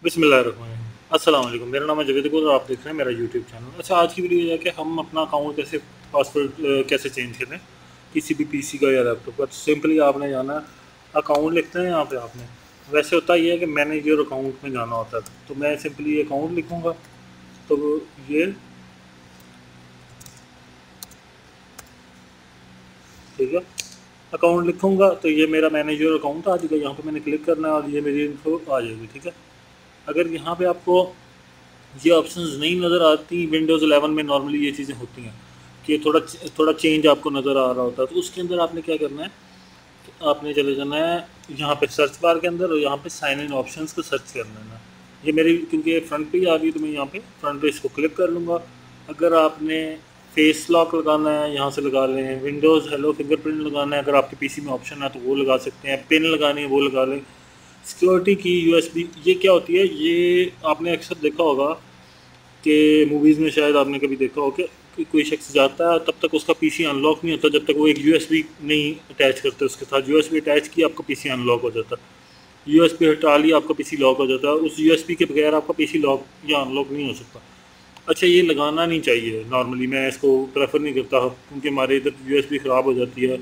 बिस्मिल्लाहिर्रहमानिर्रहीम। अस्सलाम वालेकुम, मेरा नाम है जावेद गुल और आप देख रहे हैं मेरा यूट्यूब चैनल। अच्छा, आज की वीडियो है कि हम अपना अकाउंट कैसे पासवर्ड कैसे चेंज करें किसी भी पीसी का या लैपटॉप का। तो सिंपली आपने जाना है, अकाउंट लिखते हैं यहाँ पे आपने। वैसे होता ये है कि मैनेज योर अकाउंट में जाना होता है, तो मैं सिंपली अकाउंट लिखूँगा। तो ये ठीक है, अकाउंट लिखूँगा तो ये मेरा मैनेज योर अकाउंट आ जाएगा। यहाँ पर मैंने क्लिक करना है और ये मेरी इन्फो आ जाएगी। ठीक है, अगर यहाँ पर आपको ये ऑप्शंस नहीं नज़र आती, विंडोज़ 11 में नॉर्मली ये चीज़ें होती हैं कि थोड़ा थोड़ा चेंज आपको नज़र आ रहा होता है, तो उसके अंदर आपने क्या करना है कि आपने चले जाना है यहाँ पे सर्च बार के अंदर और यहाँ पे साइन इन ऑप्शंस को सर्च कर लेना। ये मेरी क्योंकि फ्रंट पे ही आ गई तो मैं यहाँ पे फ्रंट पे इसको क्लिक कर लूँगा। अगर आपने फेस लॉक लगाना है यहाँ से लगा लें, विंडोज़ हेलो फिंगरप्रिंट लगाना है अगर आपके पीसी में ऑप्शन है तो वो लगा सकते हैं, पिन लगानी है वो लगा लें। सिक्योरिटी की यूएसबी ये क्या होती है, ये आपने अक्सर देखा होगा कि मूवीज़ में शायद आपने कभी देखा हो कि कोई शख्स जाता है तब तक उसका पीसी अनलॉक नहीं होता जब तक वो एक यूएसबी नहीं अटैच करते उसके साथ। यूएसबी अटैच की आपका पीसी अनलॉक हो जाता है, यूएसबी हटा ली आपका पीसी लॉक हो जाता है। उस यूएसबी के बगैर आपका पीसी लॉक या अनलॉक नहीं हो सकता। अच्छा, ये लगाना नहीं चाहिए, नॉर्मली मैं इसको प्रेफर नहीं करता क्योंकि हमारे इधर यूएसबी ख़राब हो जाती है।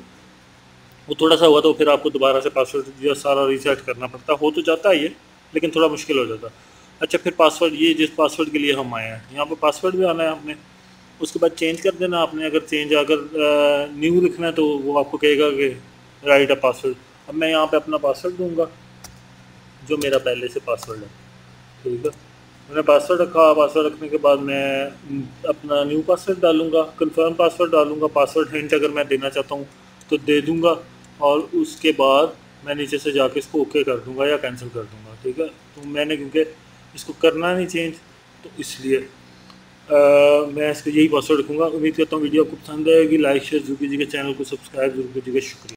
वो थोड़ा सा हुआ तो फिर आपको दोबारा से पासवर्ड या सारा रीसेट करना पड़ता, हो तो जाता है ये लेकिन थोड़ा मुश्किल हो जाता। अच्छा, फिर पासवर्ड ये जिस पासवर्ड के लिए हम आए हैं यहाँ पर पासवर्ड भी आना है आपने, उसके बाद चेंज कर देना आपने। अगर न्यू लिखना है तो वो आपको कहेगा कि राइट अ पासवर्ड। अब मैं यहाँ पे अपना पासवर्ड दूंगा जो मेरा पहले से पासवर्ड है। ठीक है, मैंने पासवर्ड रखा, पासवर्ड रखने के बाद मैं अपना न्यू पासवर्ड डालूंगा, कंफर्म पासवर्ड डालूंगा। पासवर्ड हिंट अगर मैं देना चाहता हूँ तो दे दूंगा और उसके बाद मैं नीचे से जाके इसको ओके कर दूंगा या कैंसिल कर दूंगा। ठीक है, तो मैंने क्योंकि इसको करना नहीं चेंज तो इसलिए मैं इसको यही पासवर्ड रखूँगा। उम्मीद करता हूँ वीडियो आपको पसंद आएगी। लाइक शेयर जरूर कीजिएगा, चैनल को सब्सक्राइब जरूर कीजिएगा। शुक्रिया।